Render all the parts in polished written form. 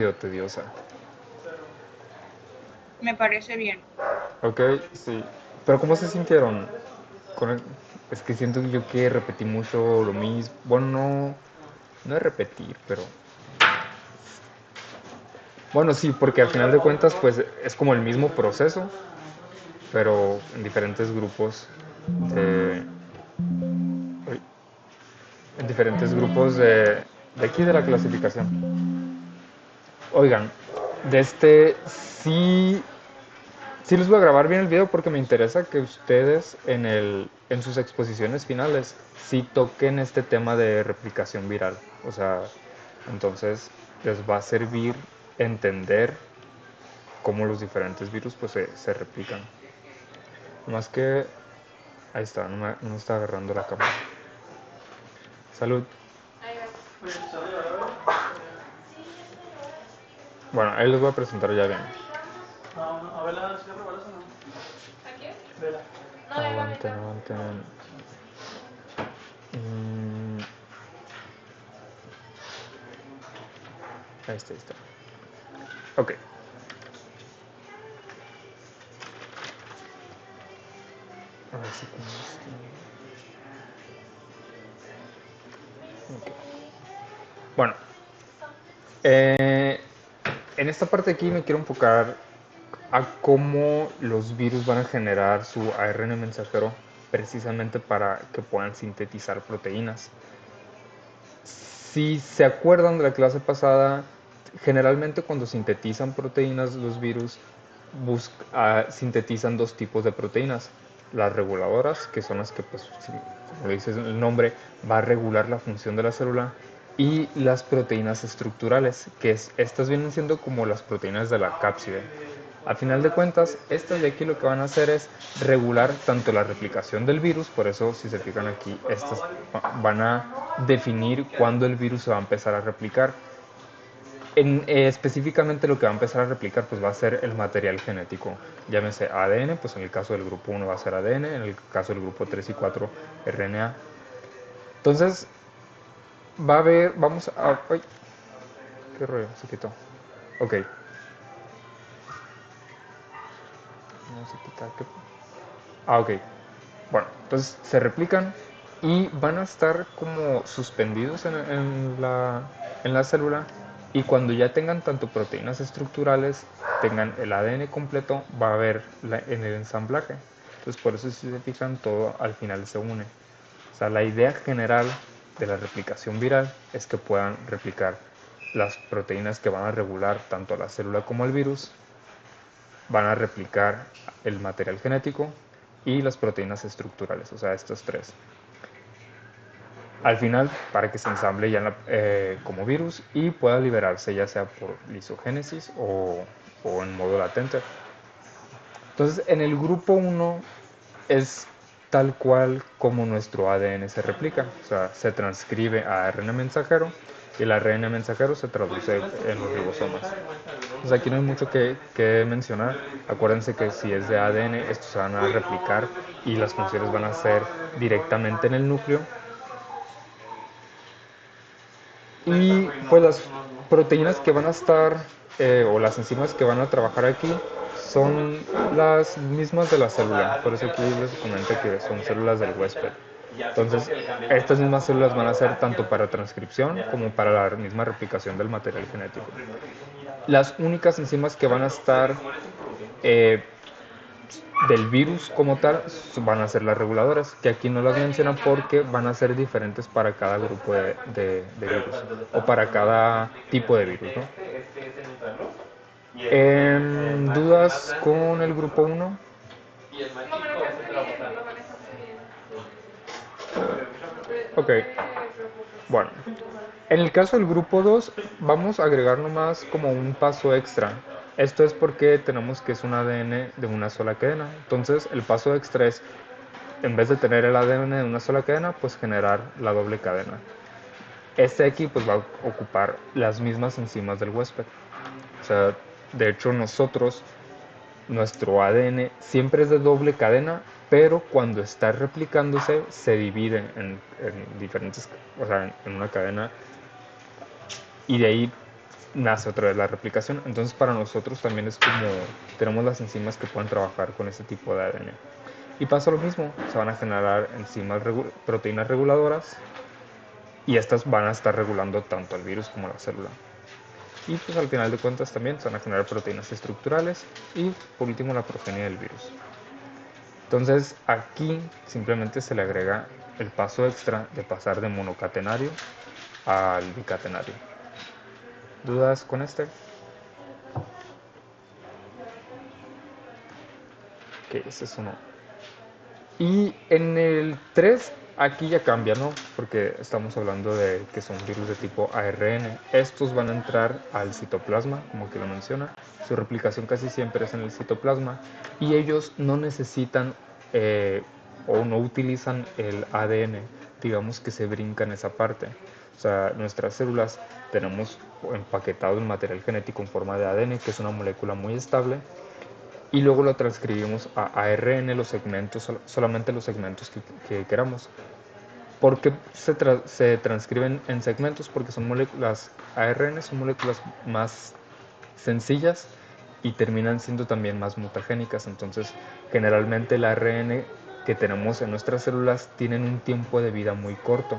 sido tediosa. Me parece bien. Ok, sí. Pero ¿cómo se sintieron? Con el- Es que siento yo que repetí mucho lo mismo. Bueno, no es repetir, pero... Bueno, sí, porque al final de cuentas, pues es como el mismo proceso, pero en diferentes grupos de... uy, en diferentes grupos de aquí de la clasificación. Oigan, de este sí les voy a grabar bien el video porque me interesa que ustedes en sus exposiciones finales sí toquen este tema de replicación viral. O sea, entonces les va a servir entender cómo los diferentes virus pues se replican. Más que... Ahí está, no me está agarrando la cámara. Salud. Bueno, ahí les voy a presentar ya bien. A ver, ¿la cigarro balas o no? ¿A quién? Vela. Aguanten, aguanten. Mm, ahí está, ahí está. Ok. A ver si con esto. Ok. Bueno, eh, en esta parte aquí me quiero enfocar a cómo los virus van a generar su ARN mensajero precisamente para que puedan sintetizar proteínas. Si se acuerdan de la clase pasada, generalmente cuando sintetizan proteínas los virus sintetizan dos tipos de proteínas. Las reguladoras, que son las que, pues, como dice el nombre, va a regular la función de la célula, y las proteínas estructurales, estas vienen siendo como las proteínas de la cápside. Al final de cuentas, estas de aquí lo que van a hacer es regular tanto la replicación del virus, por eso si se fijan aquí, estas van a definir cuándo el virus se va a empezar a replicar. Específicamente lo que va a empezar a replicar pues va a ser el material genético, llámese ADN, pues en el caso del grupo 1 va a ser ADN, en el caso del grupo 3 y 4 RNA. Entonces, va a haber, vamos a... ¡Ay! ¿Qué rollo? Se quitó. Ok. No se quita. Ok. Bueno, entonces se replican y van a estar como suspendidos en la célula, y cuando ya tengan tanto proteínas estructurales, tengan el ADN completo, va a haber en el ensamblaje. Entonces por eso si se fijan todo al final se une. O sea, la idea general de la replicación viral es que puedan replicar las proteínas que van a regular tanto a la célula como al virus, van a replicar el material genético y las proteínas estructurales, o sea, estos tres. Al final, para que se ensamble ya como virus y pueda liberarse ya sea por lisogénesis o en modo latente. Entonces, en el grupo 1 es tal cual como nuestro ADN se replica, o sea, se transcribe a ARN mensajero y el ARN mensajero se traduce en los ribosomas. Entonces aquí no hay mucho que mencionar. Acuérdense que si es de ADN, estos se van a replicar y las funciones van a ser directamente en el núcleo. Y pues las proteínas que van a estar, o las enzimas que van a trabajar aquí, son las mismas de la célula. Por eso aquí les comenté que son células del huésped. Entonces, estas mismas células van a ser tanto para transcripción como para la misma replicación del material genético. Las únicas enzimas que van a estar eh, del virus como tal van a ser las reguladoras, que aquí no las mencionan porque van a ser diferentes para cada grupo de virus o para cada tipo de virus, ¿no? ¿Dudas con el grupo 1? Ok, bueno. En el caso del grupo 2 vamos a agregar nomás como un paso extra. Esto es porque tenemos que es un ADN de una sola cadena. Entonces el paso extra es, en vez de tener el ADN de una sola cadena, pues generar la doble cadena. Este aquí pues va a ocupar las mismas enzimas del huésped. O sea, de hecho nuestro ADN siempre es de doble cadena, pero cuando está replicándose se divide en diferentes, o sea, en una cadena, y de ahí nace otra vez la replicación. Entonces para nosotros también es como tenemos las enzimas que pueden trabajar con este tipo de ADN. Y pasa lo mismo, se van a generar proteínas reguladoras y estas van a estar regulando tanto al virus como a la célula. Y pues al final de cuentas también se van a generar proteínas estructurales y por último la progenie del virus. Entonces aquí simplemente se le agrega el paso extra de pasar de monocatenario al bicatenario. ¿Dudas con este? Que ese es uno. Y en el 3 aquí ya cambia, ¿no? Porque estamos hablando de que son virus de tipo ARN. Estos van a entrar al citoplasma, como que lo menciona. Su replicación casi siempre es en el citoplasma. Y ellos no necesitan o no utilizan el ADN. Digamos que se brincan esa parte. O sea, nuestras células tenemos empaquetado el material genético en forma de ADN, que es una molécula muy estable, y luego lo transcribimos a ARN, los segmentos, solamente los segmentos que queramos. ¿Por qué se transcriben en segmentos? Porque son moléculas, ARN son moléculas más sencillas y terminan siendo también más mutagénicas. Entonces, generalmente el ARN que tenemos en nuestras células tienen un tiempo de vida muy corto.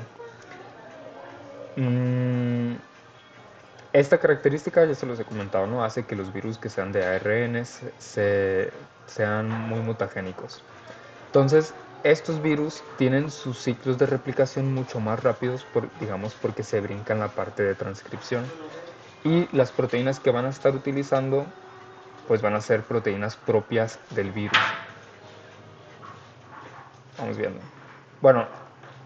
Esta característica, ya se los he comentado, ¿no? Hace que los virus que sean de ARN sean muy mutagénicos. Entonces, estos virus tienen sus ciclos de replicación mucho más rápidos, digamos, porque se brincan la parte de transcripción. Y las proteínas que van a estar utilizando, pues van a ser proteínas propias del virus. Vamos viendo. Bueno,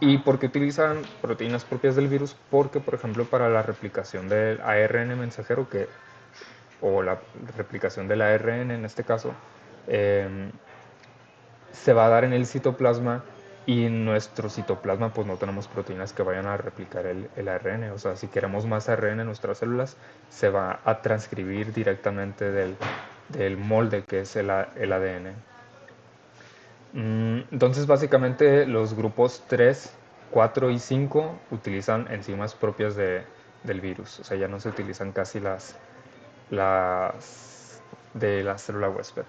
¿y por qué utilizan proteínas propias del virus? Porque, por ejemplo, para la replicación del ARN mensajero, o la replicación del ARN en este caso, se va a dar en el citoplasma y en nuestro citoplasma pues no tenemos proteínas que vayan a replicar el ARN. O sea, si queremos más ARN en nuestras células, se va a transcribir directamente del molde que es el ADN. Entonces básicamente los grupos 3, 4 y 5 utilizan enzimas propias del virus. O sea, ya no se utilizan casi las de la célula huésped.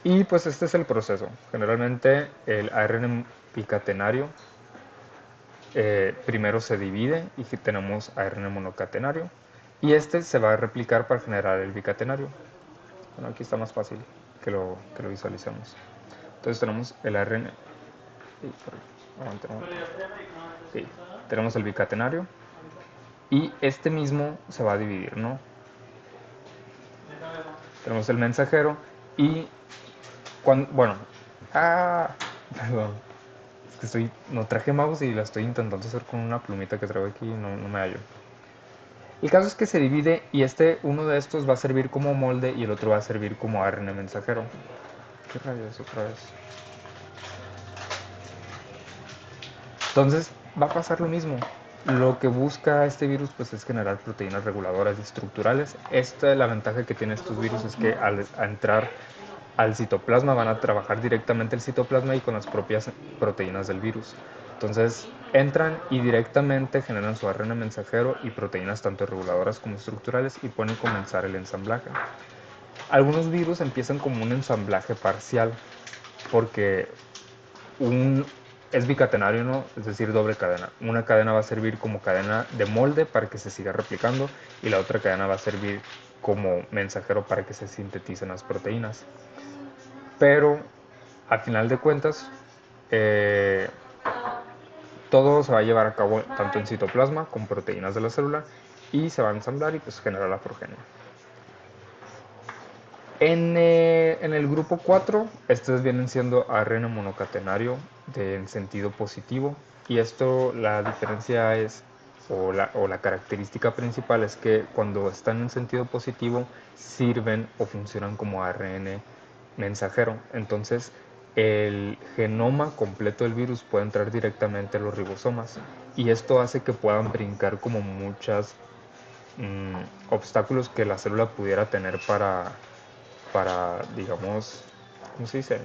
Y pues este es el proceso. Generalmente el ARN bicatenario primero se divide y tenemos ARN monocatenario. Y este se va a replicar para generar el bicatenario. Bueno, aquí está más fácil que lo visualicemos. Entonces tenemos el ARN. Sí, tenemos el bicatenario. Y este mismo se va a dividir, ¿no? Tenemos el mensajero y bueno, perdón, es que no traje mouse y la estoy intentando hacer con una plumita que traigo aquí y no me hallo. El caso es que se divide y uno de estos va a servir como molde y el otro va a servir como ARN mensajero. ¿Qué rayos otra vez? Entonces va a pasar lo mismo. Lo que busca este virus pues es generar proteínas reguladoras y estructurales. Esta es la ventaja que tienen estos virus, es que al entrar al citoplasma van a trabajar directamente el citoplasma y con las propias proteínas del virus. Entonces entran y directamente generan su ARN mensajero y proteínas tanto reguladoras como estructurales y pueden comenzar el ensamblaje. Algunos virus empiezan como un ensamblaje parcial porque es bicatenario, ¿no? Es decir, doble cadena. Una cadena va a servir como cadena de molde para que se siga replicando y la otra cadena va a servir como mensajero para que se sinteticen las proteínas. Pero al final de cuentas, todo se va a llevar a cabo tanto en citoplasma con proteínas de la célula y se va a ensamblar y pues generar la progenie. En el grupo 4, estos vienen siendo ARN monocatenario en sentido positivo y esto la diferencia es, o la característica principal es que cuando están en sentido positivo sirven o funcionan como ARN mensajero. Entonces el genoma completo del virus puede entrar directamente a los ribosomas y esto hace que puedan brincar como muchos obstáculos que la célula pudiera tener para, digamos, ¿cómo se dice?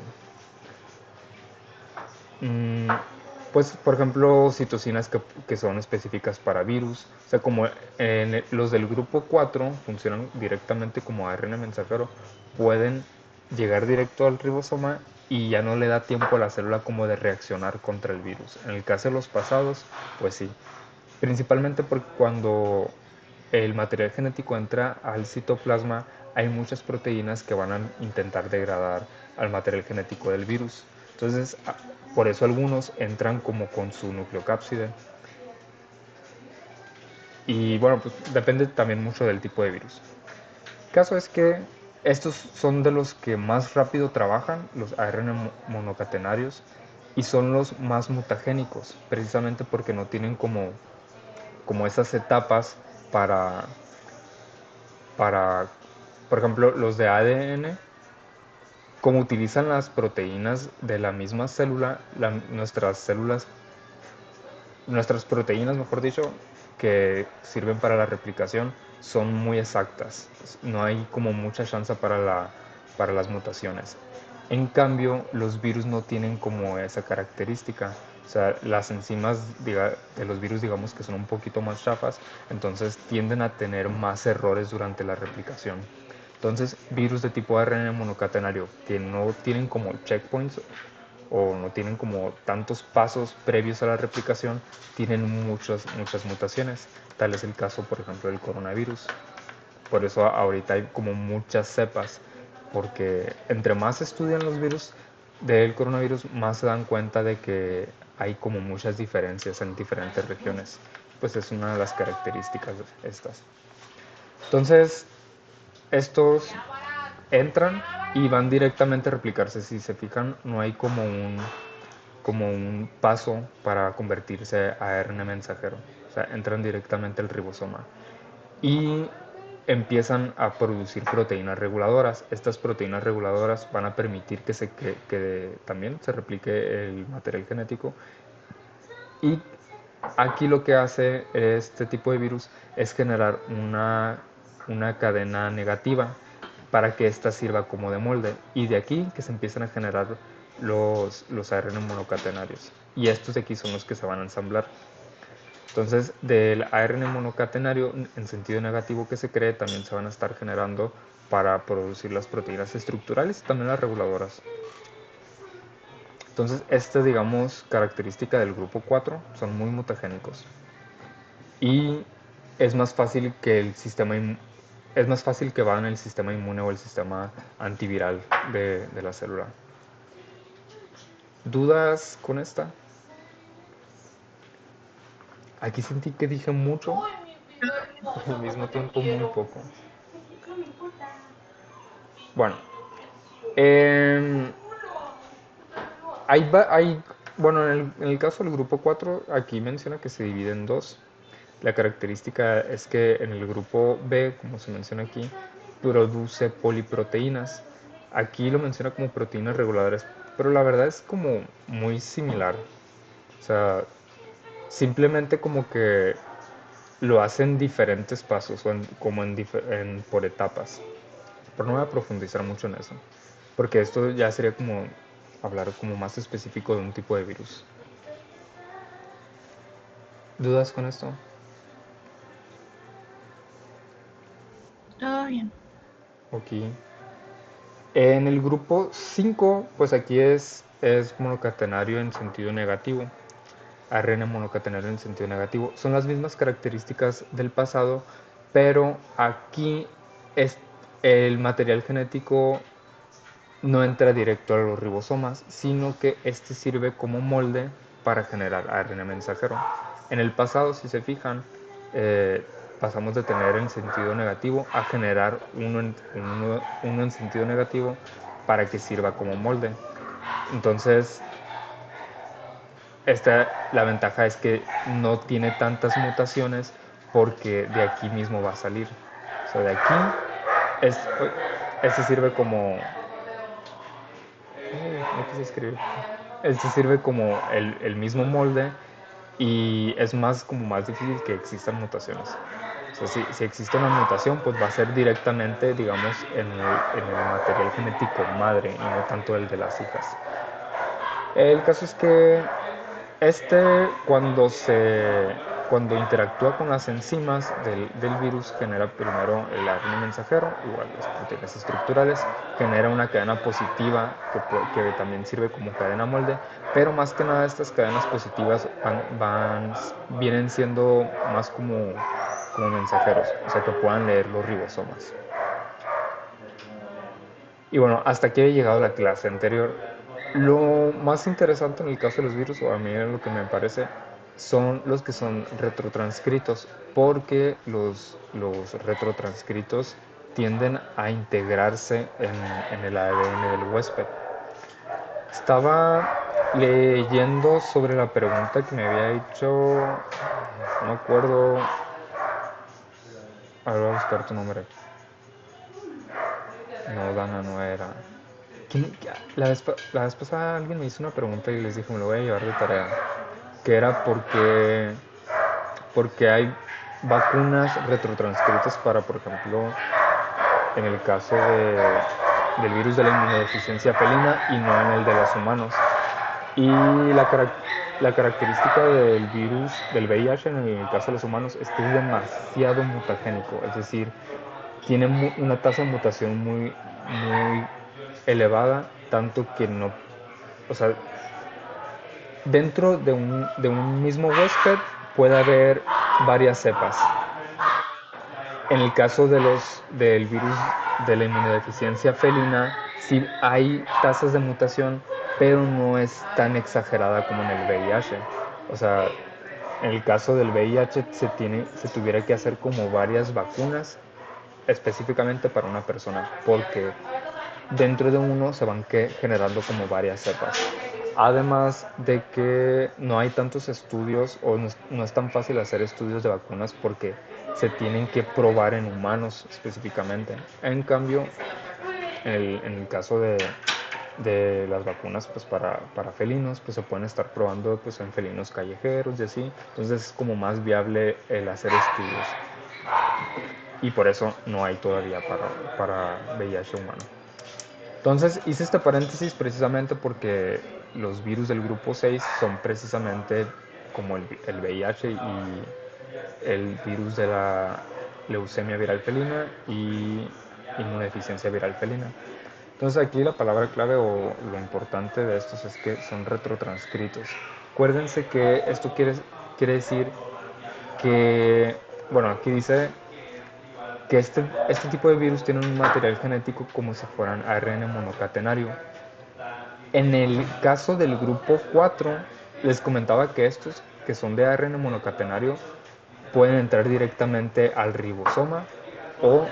Pues, por ejemplo, citocinas que son específicas para virus. O sea, como los del grupo 4 funcionan directamente como ARN mensajero, pueden llegar directo al ribosoma y ya no le da tiempo a la célula como de reaccionar contra el virus. En el caso de los pasados, pues sí. Principalmente porque cuando el material genético entra al citoplasma, hay muchas proteínas que van a intentar degradar al material genético del virus. Entonces, por eso algunos entran como con su nucleocápside. Y bueno, pues depende también mucho del tipo de virus. El caso es que estos son de los que más rápido trabajan, los ARN monocatenarios, y son los más mutagénicos, precisamente porque no tienen como esas etapas para, para, por ejemplo, los de ADN, como utilizan las proteínas de la misma célula, nuestras proteínas, mejor dicho, que sirven para la replicación, son muy exactas. No hay como mucha chance para las mutaciones. En cambio, los virus no tienen como esa característica. O sea, las enzimas de los virus, digamos que son un poquito más chafas, entonces tienden a tener más errores durante la replicación. Entonces, virus de tipo ARN monocatenario que no tienen como checkpoints o no tienen como tantos pasos previos a la replicación, tienen muchas mutaciones. Tal es el caso, por ejemplo, del coronavirus. Por eso ahorita hay como muchas cepas, porque entre más estudian los virus del coronavirus, más se dan cuenta de que hay como muchas diferencias en diferentes regiones. Pues es una de las características de estas. Entonces, estos entran y van directamente a replicarse. Si se fijan, no hay como un paso para convertirse a ARN mensajero. O sea, entran directamente al ribosoma. Y empiezan a producir proteínas reguladoras. Estas proteínas reguladoras van a permitir que también se replique el material genético. Y aquí lo que hace este tipo de virus es generar una cadena negativa para que ésta sirva como de molde. Y de aquí que se empiezan a generar los ARN monocatenarios. Y estos de aquí son los que se van a ensamblar. Entonces, del ARN monocatenario en sentido negativo que se cree, también se van a estar generando para producir las proteínas estructurales y también las reguladoras. Entonces, esta, digamos, característica del grupo 4 son muy mutagénicos. Y es más fácil que es más fácil que va en el sistema inmune o el sistema antiviral de la célula. ¿Dudas con esta? Aquí sentí que dije mucho, al mismo tiempo muy poco. Bueno, eh, bueno, en el caso del grupo 4 aquí menciona que se divide en dos. La característica es que en el grupo B, como se menciona aquí, produce poliproteínas. Aquí lo menciona como proteínas reguladoras, pero la verdad es como muy similar. O sea, simplemente como que lo hacen diferentes pasos, como por etapas. Pero no voy a profundizar mucho en eso, porque esto ya sería como hablar como más específico de un tipo de virus. ¿Dudas con esto? Todo bien. Ok. En el grupo 5 pues aquí es monocatenario en sentido negativo. ARN monocatenario en sentido negativo. Son las mismas características del pasado, pero aquí es, el material genético no entra directo a los ribosomas, sino que este sirve como molde para generar ARN mensajero. En el pasado, si se fijan, pasamos de tener en sentido negativo a generar uno en sentido negativo para que sirva como molde. Entonces, la ventaja es que no tiene tantas mutaciones porque de aquí mismo va a salir. O sea, de aquí, este, este sirve como no quise escribir. Este sirve como el mismo molde y es como más difícil que existan mutaciones. O sea, si existe una mutación, pues va a ser directamente, digamos, en el material genético madre y no tanto el de las hijas. El caso es que Cuando interactúa con las enzimas del virus, genera primero el ARN mensajero, igual las proteínas estructurales, genera una cadena positiva que también sirve como cadena molde, pero más que nada estas cadenas positivas vienen siendo más como mensajeros, o sea que puedan leer los ribosomas. Y bueno, hasta aquí he llegado a la clase anterior. Lo más interesante en el caso de los virus, o a mí lo que me parece, son los que son retrotranscritos, porque los retrotranscritos tienden a integrarse en el ADN del huésped. Estaba leyendo sobre la pregunta que me había hecho, no me acuerdo, ahora voy a buscar tu nombre. No, Dana no era. La vez pasada alguien me hizo una pregunta y les dije, me lo voy a llevar de tarea. Que era porque hay vacunas retrotranscritas para, por ejemplo, en el caso del virus de la inmunodeficiencia felina y no en el de los humanos. Y la característica del virus del VIH en el caso de los humanos es que es demasiado mutagénico, es decir, tiene una tasa de mutación muy elevada, tanto que no, o sea, dentro de un mismo huésped puede haber varias cepas. En el caso del virus de la inmunodeficiencia felina, sí hay tasas de mutación, pero no es tan exagerada como en el VIH. O sea, en el caso del VIH se tuviera que hacer como varias vacunas específicamente para una persona, porque dentro de uno se van generando como varias cepas. Además de que no hay tantos estudios o no es tan fácil hacer estudios de vacunas porque se tienen que probar en humanos específicamente. En cambio, en el caso de las vacunas pues para felinos, pues se pueden estar probando pues en felinos callejeros y así. Entonces es como más viable el hacer estudios. Y por eso no hay todavía para VIH humano. Entonces hice este paréntesis precisamente porque los virus del grupo 6 son precisamente como el VIH y el virus de la leucemia viral felina y inmunodeficiencia viral felina. Entonces aquí la palabra clave o lo importante de estos es que son retrotranscritos. Acuérdense que esto quiere decir que, bueno, aquí dice que este tipo de virus tienen un material genético como si fueran ARN monocatenario. En el caso del grupo 4, les comentaba que estos, que son de ARN monocatenario, pueden entrar directamente al ribosoma o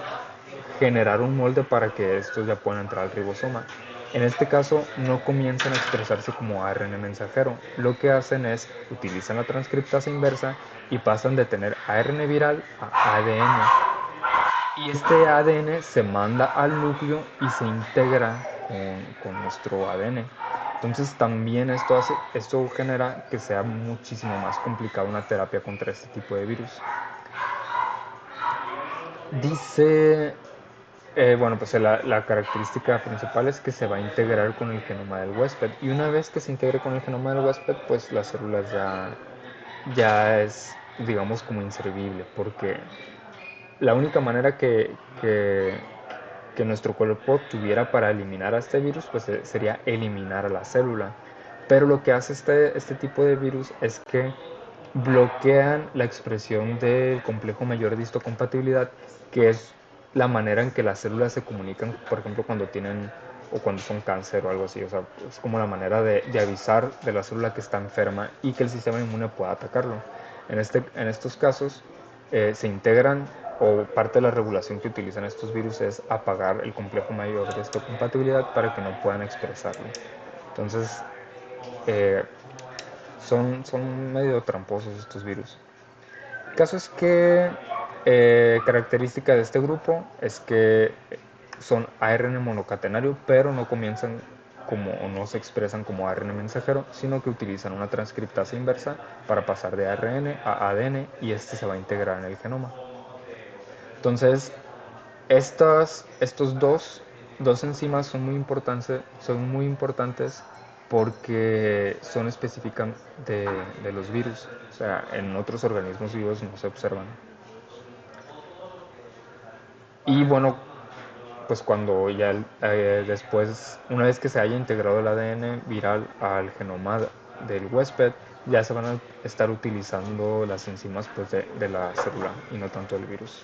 generar un molde para que estos ya puedan entrar al ribosoma. En este caso no comienzan a expresarse como ARN mensajero, lo que hacen es utilizan la transcriptasa inversa y pasan de tener ARN viral a ADN. Y este ADN se manda al núcleo y se integra con nuestro ADN. Entonces también esto genera que sea muchísimo más complicado una terapia contra este tipo de virus. Dice, bueno, pues la característica principal es que se va a integrar con el genoma del huésped. Y una vez que se integre con el genoma del huésped, pues las células ya es, digamos, como inservible, porque la única manera que nuestro cuerpo tuviera para eliminar a este virus, pues sería eliminar a la célula. Pero lo que hace este tipo de virus es que bloquean la expresión del complejo mayor de histocompatibilidad, que es la manera en que las células se comunican, por ejemplo, cuando tienen o cuando son cáncer o algo así. O sea, es como la manera de avisar de la célula que está enferma y que el sistema inmune pueda atacarlo. En estos casos se integran o parte de la regulación que utilizan estos virus es apagar el complejo mayor de histocompatibilidad para que no puedan expresarlo. Entonces, eh, son medio tramposos estos virus. El caso es que característica de este grupo es que son ARN monocatenario, pero no comienzan o no se expresan como ARN mensajero, sino que utilizan una transcriptasa inversa para pasar de ARN a ADN y este se va a integrar en el genoma. Entonces, estos dos enzimas son muy importantes porque son específicas de los virus. O sea, en otros organismos vivos no se observan. Y bueno, pues cuando ya después, una vez que se haya integrado el ADN viral al genoma del huésped, ya se van a estar utilizando las enzimas pues, de la célula y no tanto el virus.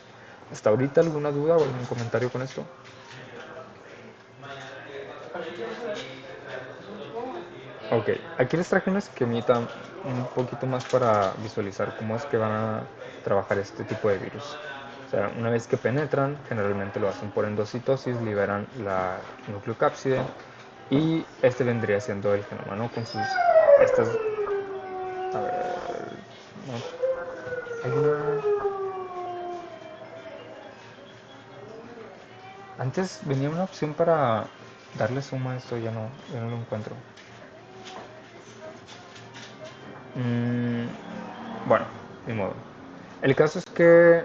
¿Hasta ahorita alguna duda o algún comentario con esto? Ok, aquí les traje una esquemita un poquito más para visualizar cómo es que van a trabajar este tipo de virus. O sea, una vez que penetran, generalmente lo hacen por endocitosis, liberan la nucleocápside y este vendría siendo el genoma, ¿no? Con sus estas, a ver, no, hay una, antes venía una opción para darle suma a esto, ya no lo encuentro. Mm, bueno, ni modo. El caso es que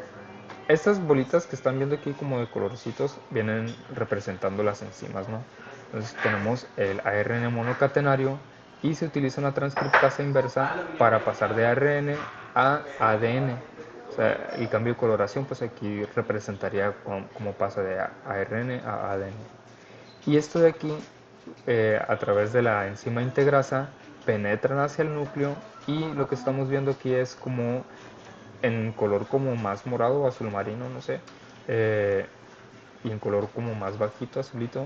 estas bolitas que están viendo aquí como de colorcitos vienen representando las enzimas, ¿no? Entonces tenemos el ARN monocatenario y se utiliza una transcriptasa inversa para pasar de ARN a ADN. O sea, el cambio de coloración pues aquí representaría cómo pasa de ARN a ADN. Y esto de aquí, a través de la enzima integrasa, penetran hacia el núcleo y lo que estamos viendo aquí es como en color como más morado o azul marino, no sé, eh, y en color como más bajito, azulito.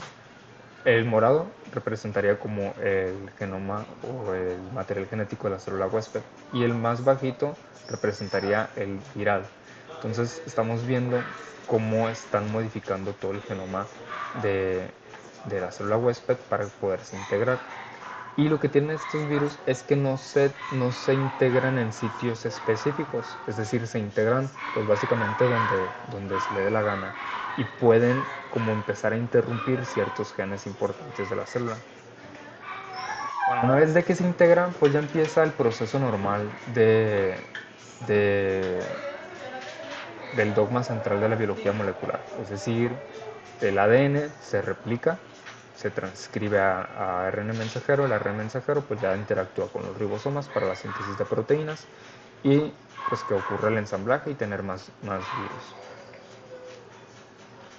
El morado representaría como el genoma o el material genético de la célula huésped y el más bajito representaría el viral. Entonces estamos viendo cómo están modificando todo el genoma de, de la célula huésped para poderse integrar. Y lo que tienen estos virus es que no se integran en sitios específicos, es decir, se integran pues básicamente donde se le dé la gana y pueden como empezar a interrumpir ciertos genes importantes de la célula. Bueno, una vez de que se integran, pues ya empieza el proceso normal de, del dogma central de la biología molecular, es decir, el ADN se replica, se transcribe a ARN mensajero, el ARN mensajero pues ya interactúa con los ribosomas para la síntesis de proteínas y pues que ocurre el ensamblaje y tener más virus.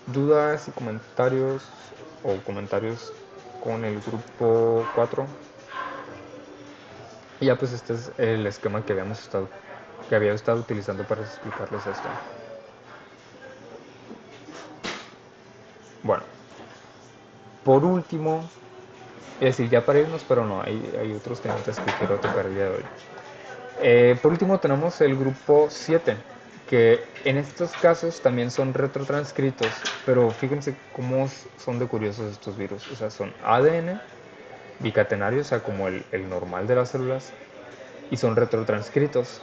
¿Dudas y comentarios o comentarios con el grupo 4? Y ya pues este es el esquema que había estado utilizando para explicarles esto. Bueno, por último, es decir, ya para irnos, pero no, hay otros temas que quiero tocar el día de hoy. Por último tenemos el grupo 7, que en estos casos también son retrotranscritos, pero fíjense cómo son de curiosos estos virus. O sea, son ADN bicatenarios, o sea, como el normal de las células, y son retrotranscritos.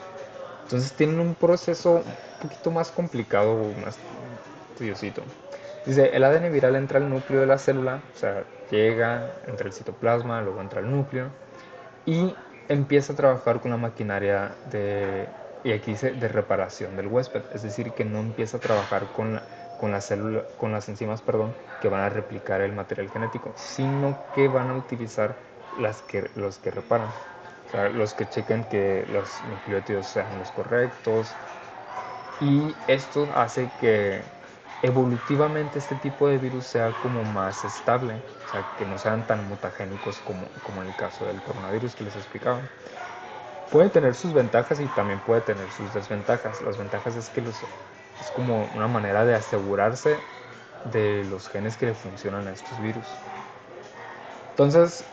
Entonces tienen un proceso un poquito más complicado, más curiosito. Dice, el ADN viral entra al núcleo de la célula, o sea, llega, entra el citoplasma, luego entra al núcleo, y empieza a trabajar con la maquinaria y aquí dice, de reparación del huésped, es decir, que no empieza a trabajar con la célula, con las enzimas, perdón, que van a replicar el material genético, sino que van a utilizar los que reparan, o sea, los que chequen que los nucleótidos sean los correctos, y esto hace que evolutivamente este tipo de virus sea como más estable, o sea, que no sean tan mutagénicos como en el caso del coronavirus que les explicaba. Puede tener sus ventajas y también puede tener sus desventajas. Las ventajas es que es como una manera de asegurarse de los genes que le funcionan a estos virus. Entonces,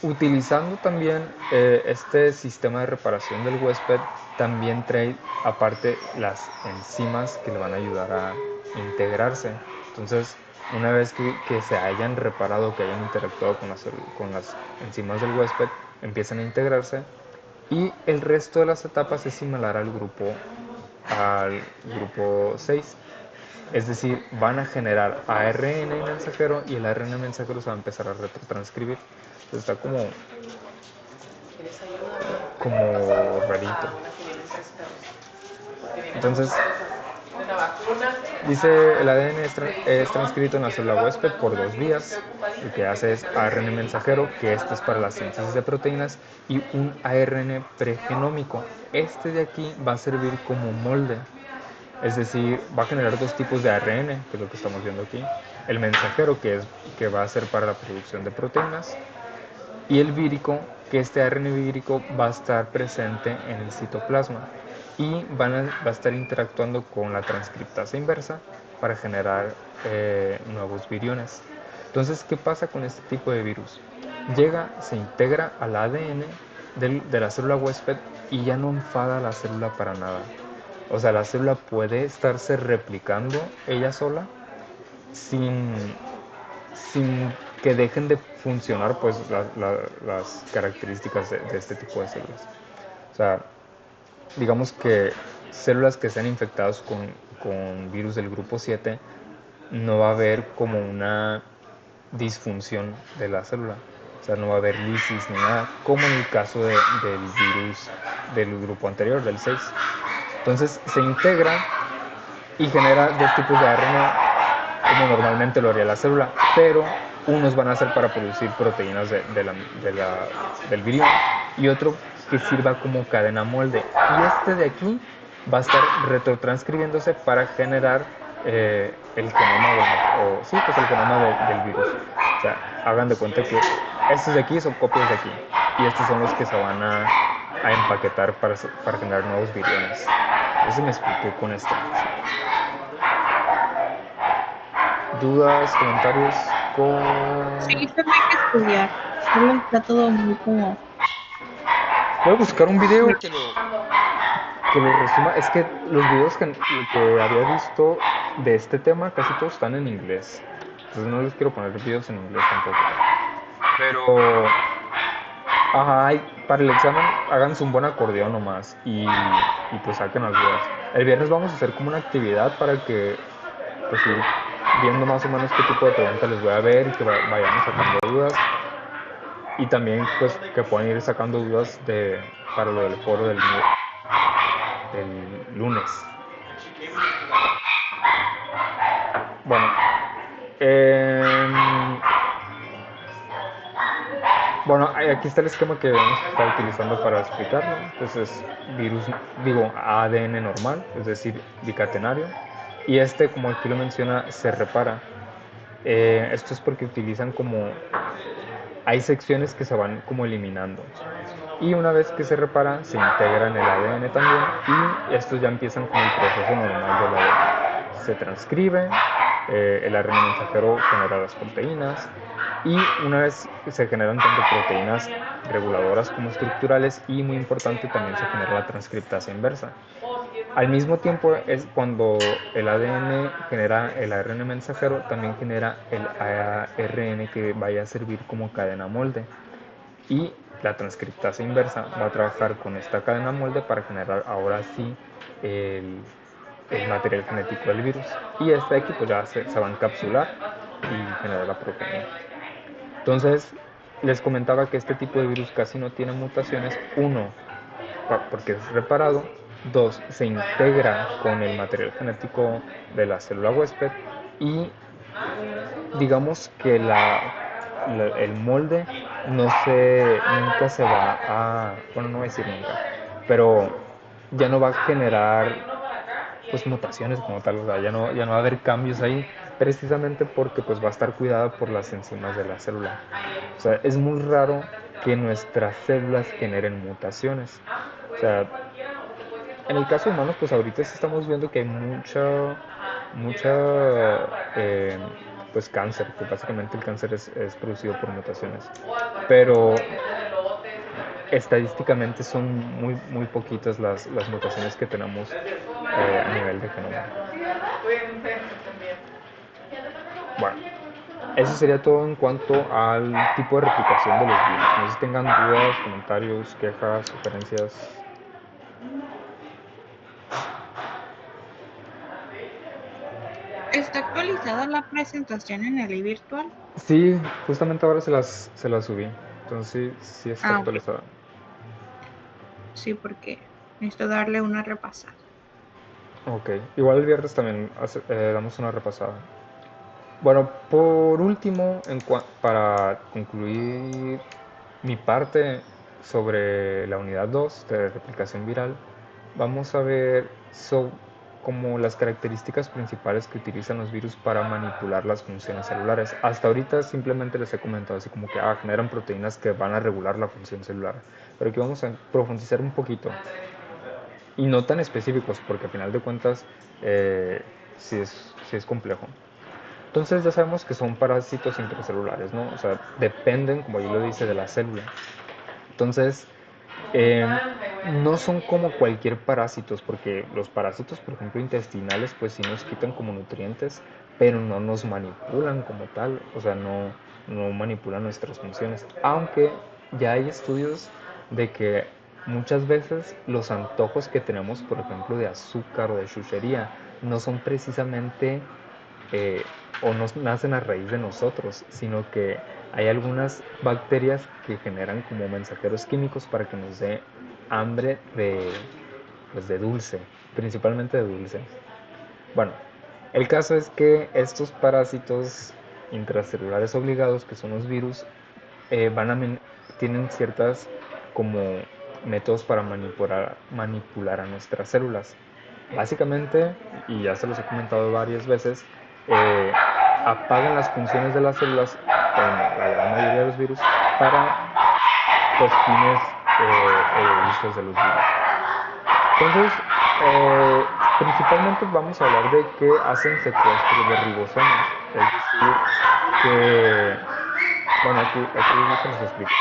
utilizando también este sistema de reparación del huésped, también trae aparte las enzimas que le van a ayudar a integrarse. Entonces, una vez que se hayan reparado, que hayan interactuado con las enzimas del huésped, empiezan a integrarse y el resto de las etapas es similar al grupo 6. Es decir, van a generar ARN mensajero y el ARN mensajero se va a empezar a retrotranscribir. Entonces está como rarito. Entonces, Dice, el ADN es transcrito en la célula huésped por dos vías. Lo que hace es ARN mensajero, que este es para la síntesis de proteínas, y un ARN pregenómico. Este de aquí va a servir como molde. Es decir, va a generar dos tipos de ARN, que es lo que estamos viendo aquí. El mensajero, que va a ser para la producción de proteínas, y el vírico, que este ARN vírico va a estar presente en el citoplasma y va a estar interactuando con la transcriptasa inversa para generar nuevos viriones. Entonces, ¿qué pasa con este tipo de virus? Llega, se integra al ADN de la célula huésped y ya no enfada a la célula para nada. O sea, la célula puede estarse replicando ella sola sin, sin que dejen de funcionar pues las características de este tipo de células. O sea, digamos que células que sean infectadas con virus del grupo 7 no va a haber como una disfunción de la célula. O sea, no va a haber lisis ni nada, como en el caso del virus del grupo anterior, del 6. Entonces se integra y genera dos tipos de ARN como normalmente lo haría la célula, pero unos van a ser para producir proteínas del virión y otro que sirva como cadena molde. Y este de aquí va a estar retrotranscribiéndose para generar el genoma, el genoma del virus. O sea, hagan de cuenta que estos de aquí son copias de aquí y estos son los que se van a empaquetar para generar nuevos viriones. Eso me expliqué con esto. Dudas, comentarios con... Sí, solo hay que estudiar. Solo está todo muy como... Voy a buscar un video que lo resuma. Es que los videos que había visto de este tema casi todos están en inglés. Entonces no les quiero poner videos en inglés tampoco. Pero... Ajá, para el examen háganse un buen acordeón nomás y pues saquen las dudas. El viernes vamos a hacer como una actividad para que pues ir viendo más o menos qué tipo de preguntas les voy a ver y que vayamos sacando dudas. Y también pues que puedan ir sacando dudas para lo del foro del lunes. Bueno, eh, bueno, aquí está el esquema que vamos a estar utilizando para explicarlo. Entonces, ADN normal, es decir, bicatenario. Y este, como aquí lo menciona, se repara. Esto es porque utilizan como... Hay secciones que se van como eliminando. Y una vez que se repara, se integra en el ADN también y estos ya empiezan con el proceso normal del ADN. Se transcribe, el ARN mensajero genera las proteínas y una vez se generan tanto proteínas reguladoras como estructurales y muy importante también se genera la transcriptasa inversa. Al mismo tiempo es cuando el ADN genera el ARN mensajero, también genera el ARN que vaya a servir como cadena molde. Y la transcriptasa inversa va a trabajar con esta cadena molde para generar ahora sí el material genético del virus. Y este aquí pues ya se va a encapsular y generar la proteína. Entonces, les comentaba que este tipo de virus casi no tiene mutaciones. Uno, porque es reparado. Dos, se integra con el material genético de la célula huésped. Y digamos que el molde nunca se va bueno, no voy a decir nunca, pero ya no va a generar pues mutaciones como tal, o sea, ya no va a haber cambios ahí, precisamente porque pues va a estar cuidada por las enzimas de la célula. O sea, es muy raro que nuestras células generen mutaciones. O sea, en el caso humano, pues ahorita estamos viendo que hay mucha eh, pues cáncer, que básicamente el cáncer es producido por mutaciones. Pero estadísticamente son muy poquitas las mutaciones que tenemos a nivel de genoma. Bueno, eso sería todo en cuanto al tipo de replicación de los virus. No sé si tengan dudas, comentarios, quejas, sugerencias. ¿Está actualizada la presentación en el virtual? Sí, justamente ahora se las subí. Entonces sí está Ah, ok. actualizada. Sí, porque necesito darle una repasada. Ok, igual el viernes también damos una repasada. Bueno, por último, para concluir mi parte sobre la unidad 2 de replicación viral, vamos a ver como las características principales que utilizan los virus para manipular las funciones celulares. Hasta ahorita simplemente les he comentado así como que generan proteínas que van a regular la función celular, pero aquí vamos a profundizar un poquito y no tan específicos porque al final de cuentas eh, sí es complejo. Entonces ya sabemos que son parásitos intracelulares, ¿no? O sea, dependen, como ahí lo dice, de la célula. Entonces, eh, no son como cualquier parásitos, porque los parásitos, por ejemplo, intestinales, pues sí nos quitan como nutrientes, pero no nos manipulan como tal, o sea, no manipulan nuestras funciones. Aunque ya hay estudios de que muchas veces los antojos que tenemos, por ejemplo, de azúcar o de chuchería, no son precisamente eh, o no nacen a raíz de nosotros, sino que hay algunas bacterias que generan como mensajeros químicos para que nos dé hambre pues de dulce, principalmente de dulce. Bueno, el caso es que estos parásitos intracelulares obligados, que son los virus, tienen ciertas como métodos para manipular a nuestras células. Básicamente, y ya se los he comentado varias veces, eh, apagan las funciones de las células en la gran mayoría de los virus para los fines egoístas de los virus. Entonces, principalmente vamos a hablar de que hacen secuestro de ribosomas, es decir, que, bueno, aquí se nos explica.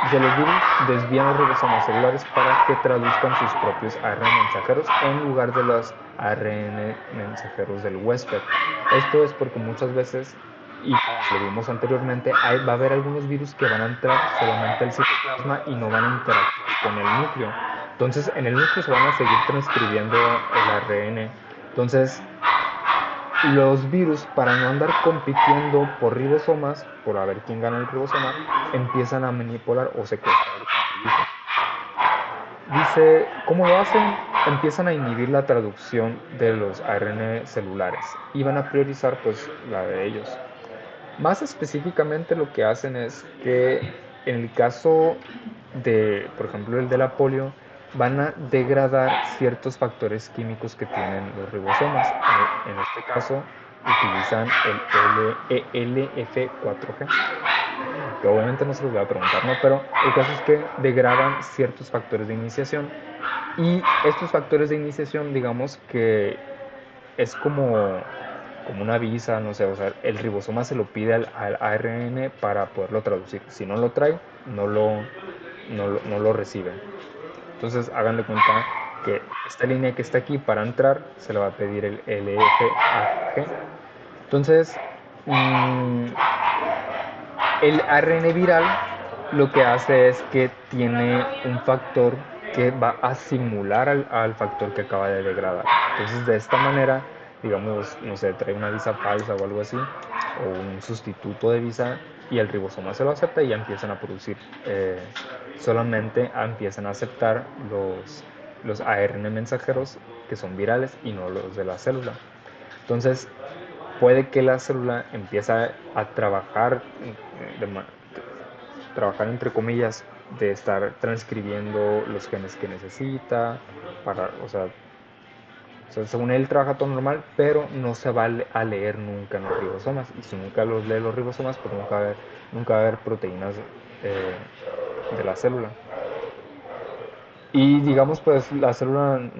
Dice, los virus desvían los ribosomas celulares para que traduzcan sus propios ARN mensajeros en lugar de los ARN mensajeros del huésped. Esto es porque muchas veces, y como lo vimos anteriormente, va a haber algunos virus que van a entrar solamente al citoplasma y no van a interactuar con el núcleo. Entonces, en el núcleo se van a seguir transcribiendo el ARN. Entonces, los virus, para no andar compitiendo por ribosomas, por a ver quién gana el ribosoma, empiezan a manipular o secuestrar. Dice, ¿cómo lo hacen? Empiezan a inhibir la traducción de los ARN celulares y van a priorizar pues la de ellos. Más específicamente lo que hacen es que en el caso de, por ejemplo, el de la polio, van a degradar ciertos factores químicos que tienen los ribosomas. En este caso, utilizan el LF4G, que obviamente no se los voy a preguntar, ¿no? Pero el caso es que degradan ciertos factores de iniciación y estos factores de iniciación, digamos que es como una visa, no sé, o sea, el ribosoma se lo pide al ARN para poderlo traducir. Si no lo trae, no lo recibe. Entonces, hagan de cuenta que esta línea que está aquí para entrar se le va a pedir el LFAG. Entonces, el ARN viral lo que hace es que tiene un factor que va a simular al factor que acaba de degradar. Entonces, de esta manera, digamos, no sé, trae una visa falsa o algo así, o un sustituto de visa, y el ribosoma se lo acepta y ya empiezan a producir, solamente empiezan a aceptar los ARN mensajeros que son virales y no los de la célula. Entonces, puede que la célula empiece a trabajar entre comillas, de estar transcribiendo los genes que necesita, o sea, según él trabaja todo normal, pero no se va a leer nunca en los ribosomas. Y si nunca los lee los ribosomas, pues nunca va a haber proteínas de la célula. Y digamos, pues la célula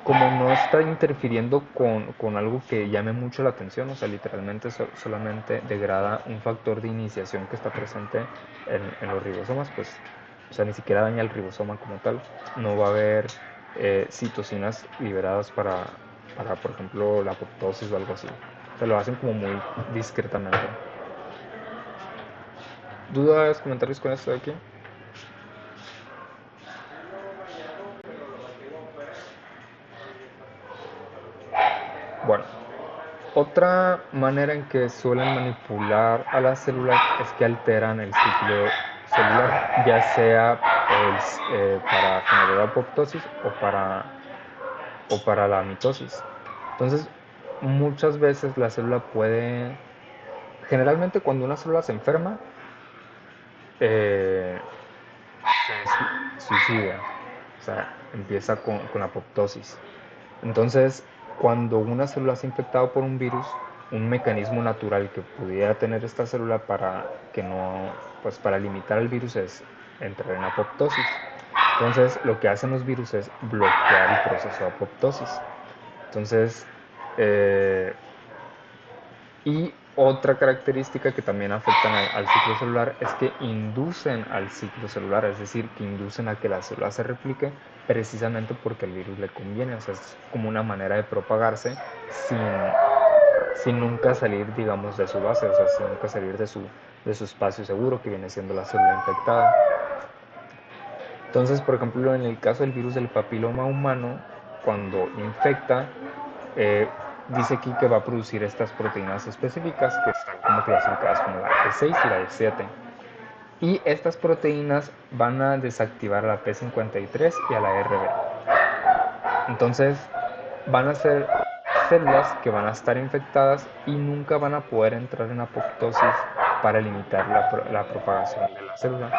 como no está interfiriendo con algo que llame mucho la atención, o sea, literalmente solamente degrada un factor de iniciación que está presente en los ribosomas, pues, o sea, ni siquiera daña el ribosoma como tal, no va a haber citocinas liberadas para, por ejemplo, la apoptosis o algo así. O sea, lo hacen como muy discretamente. ¿Dudas, comentarios con esto de aquí? Bueno, otra manera en que suelen manipular a las células es que alteran el ciclo celular, ya sea para generar apoptosis o para o para la mitosis. Entonces, muchas veces la célula puede, generalmente cuando una célula se enferma, eh, se suicida, o sea, empieza con apoptosis. Entonces, cuando una célula se ha infectado por un virus, un mecanismo natural que pudiera tener esta célula para que no, pues para limitar el virus es entrar en apoptosis. Entonces, lo que hacen los virus es bloquear el proceso de apoptosis. Entonces, eh, y otra característica que también afectan al ciclo celular es que inducen al ciclo celular, es decir, que inducen a que la célula se replique precisamente porque el virus le conviene. O sea, es como una manera de propagarse sin, sin nunca salir, digamos, de su base, o sea, sin nunca salir de su espacio seguro que viene siendo la célula infectada. Entonces, por ejemplo, en el caso del virus del papiloma humano, cuando infecta, dice aquí que va a producir estas proteínas específicas que están como clasificadas como la E6 y la E7. Y estas proteínas van a desactivar a la P53 y a la RB. Entonces, van a ser células que van a estar infectadas y nunca van a poder entrar en apoptosis para limitar la propagación de la célula.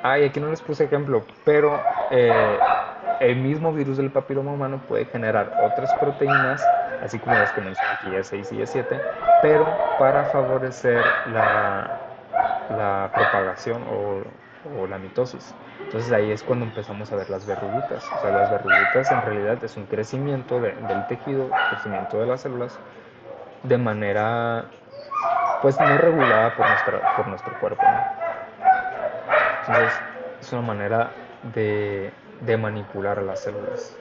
Y aquí no les puse ejemplo, pero el mismo virus del papiloma humano puede generar otras proteínas, así como las que mencioné aquí, E6 y E7, pero para favorecer la propagación o la mitosis. Entonces ahí es cuando empezamos a ver las verruguitas. O sea, las verruguitas en realidad es un crecimiento del tejido, crecimiento de las células, de manera pues no regulada por nuestro cuerpo, ¿no? Entonces, es una manera de manipular a las células.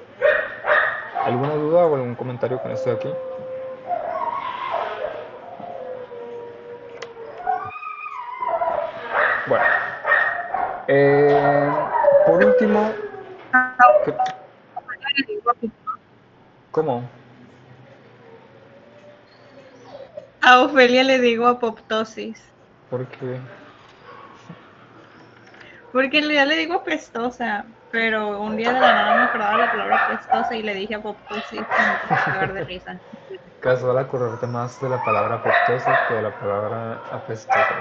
¿Alguna duda o algún comentario con esto de aquí? Bueno, eh, por último, ¿cómo? A Ofelia le digo apoptosis. Porque, Porque en realidad le digo apestosa, pero un día de la nada me acordaba la palabra apestosa y le dije apoptosis y me puse a cagar de risa. casual acordarte más de la palabra apoptosis que de la palabra apestosa.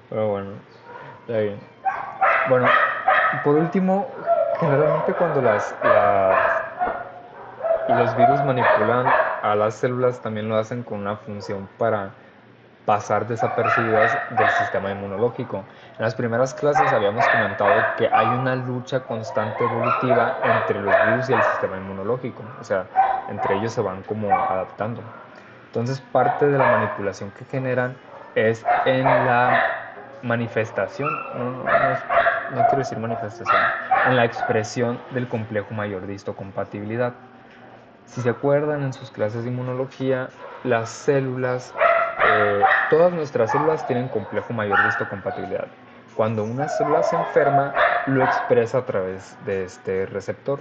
Pero bueno, está bien. Bueno, por último, generalmente cuando los virus manipulan a las células también lo hacen con una función para pasar desapercibidas del sistema inmunológico. En las primeras clases habíamos comentado que hay una lucha constante evolutiva entre los virus y el sistema inmunológico, o sea, entre ellos se van como adaptando. Entonces, parte de la manipulación que generan es en la manifestación, no quiero decir manifestación, en la expresión del complejo mayor de histocompatibilidad. Si se acuerdan en sus clases de inmunología, las células, todas nuestras células tienen complejo mayor de histocompatibilidad. Cuando una célula se enferma, lo expresa a través de este receptor.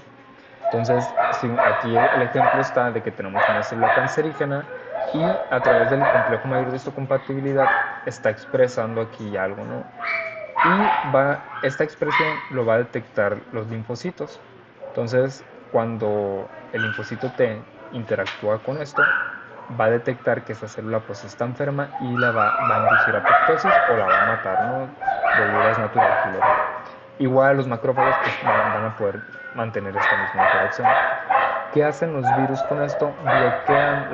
Entonces, aquí el ejemplo está de que tenemos una célula cancerígena y a través del complejo mayor de histocompatibilidad está expresando aquí algo, ¿no? Y esta expresión lo va a detectar los linfocitos. Entonces, cuando el linfocito T interactúa con esto, va a detectar que esa célula pues está enferma y la va a inducir a apoptosis o la va a matar, ¿no? Debido a las natural killer. Igual los macrófagos pues, van a poder mantener esta misma interacción. ¿Qué hacen los virus con esto? Bloquean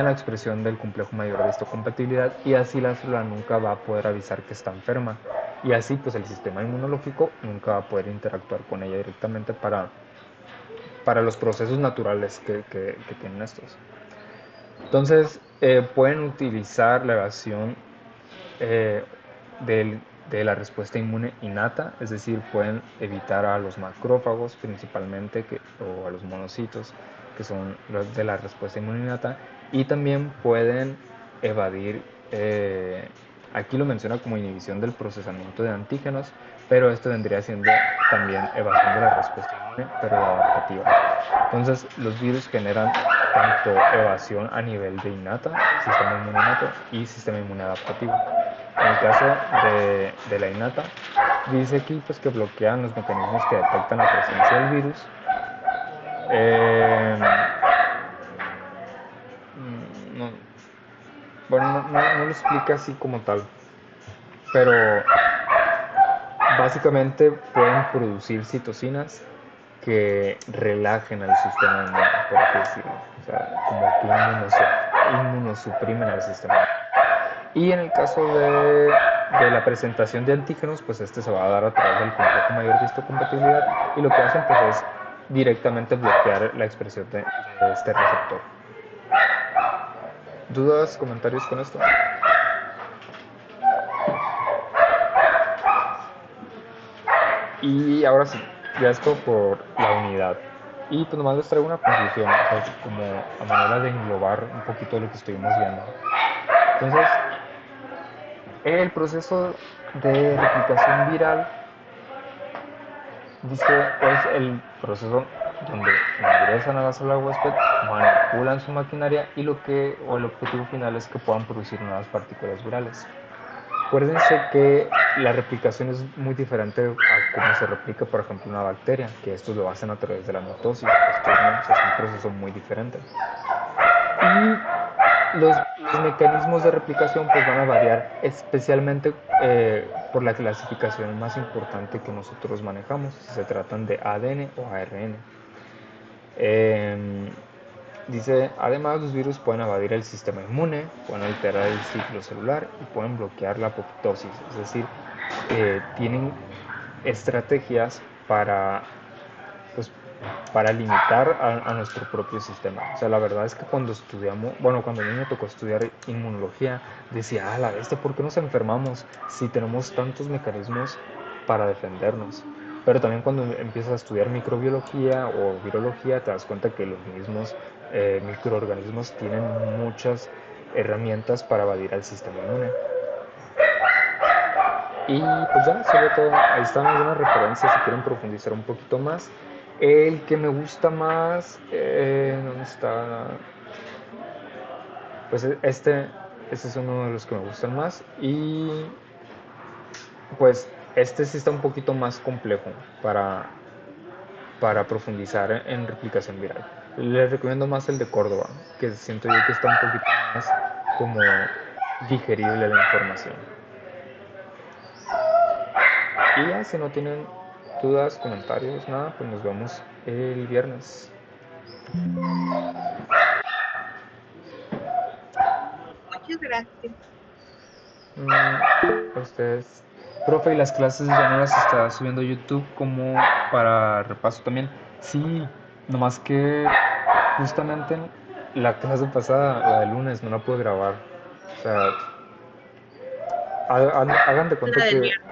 la expresión del complejo mayor de histocompatibilidad y así la célula nunca va a poder avisar que está enferma. Y así pues el sistema inmunológico nunca va a poder interactuar con ella directamente para los procesos naturales que tienen estos. Entonces pueden utilizar la evasión de la respuesta inmune innata, es decir, pueden evitar a los macrófagos principalmente o a los monocitos, que son los de la respuesta inmune innata, y también pueden evadir, aquí lo menciona como inhibición del procesamiento de antígenos, pero esto vendría siendo también evasión de la respuesta inmune, pero adaptativa. Entonces, los virus generan tanto evasión a nivel de innata, sistema inmune innato, y sistema inmune adaptativo. En el caso de la innata, Dice aquí pues que bloquean los mecanismos que detectan la presencia del virus. Eh, no, bueno, no lo explica así como tal, pero básicamente pueden producir citocinas que relajen al sistema inmune, por así decirlo. O sea, como que inmunosuprimen al sistema inmune. Y en el caso de la presentación de antígenos, pues este se va a dar a través del complejo mayor de histocompatibilidad y lo que hacen pues es directamente bloquear la expresión de este receptor. ¿Dudas, comentarios con esto? Y ahora sí, ya esto por la unidad. Y pues nomás les traigo una conclusión, o sea, como a manera de englobar un poquito lo que estuvimos viendo. Entonces, el proceso de replicación viral, dice, es el proceso donde ingresan a la célula huésped, manipulan su maquinaria y el objetivo final es que puedan producir nuevas partículas virales. Acuérdense que la replicación es muy diferente a cómo se replica, por ejemplo, una bacteria, que estos lo hacen a través de la mitosis. Esto no, es un proceso muy diferente. Y los mecanismos de replicación pues van a variar, especialmente por la clasificación más importante que nosotros manejamos, si se tratan de ADN o ARN. Dice, además los virus pueden evadir el sistema inmune, pueden alterar el ciclo celular y pueden bloquear la apoptosis, es decir, tienen estrategias pues, para limitar a nuestro propio sistema. O sea, la verdad es que cuando estudiamos, bueno, cuando a mí me tocó estudiar inmunología, decía, la bestia, ¿por qué nos enfermamos si tenemos tantos mecanismos para defendernos? Pero también cuando empiezas a estudiar microbiología o virología, te das cuenta que los mismos microorganismos tienen muchas herramientas para evadir al sistema inmune. Y pues ya, sobre todo, ahí están algunas referencias si quieren profundizar un poquito más. El que me gusta más, ¿dónde está? Pues este es uno de los que me gustan más. Y pues este sí está un poquito más complejo para profundizar en replicación viral. Les recomiendo más el de Córdoba, que siento yo que está un poquito más como digerible la información. Y ya, si no tienen dudas, comentarios, nada, pues nos vemos el viernes. Muchas gracias. Ustedes, profe, y las clases ya no las está subiendo a YouTube como para repaso también. Sí, nomás que justamente la clase pasada, la de lunes, no la pude grabar. O sea, hagan de cuenta La del que viernes.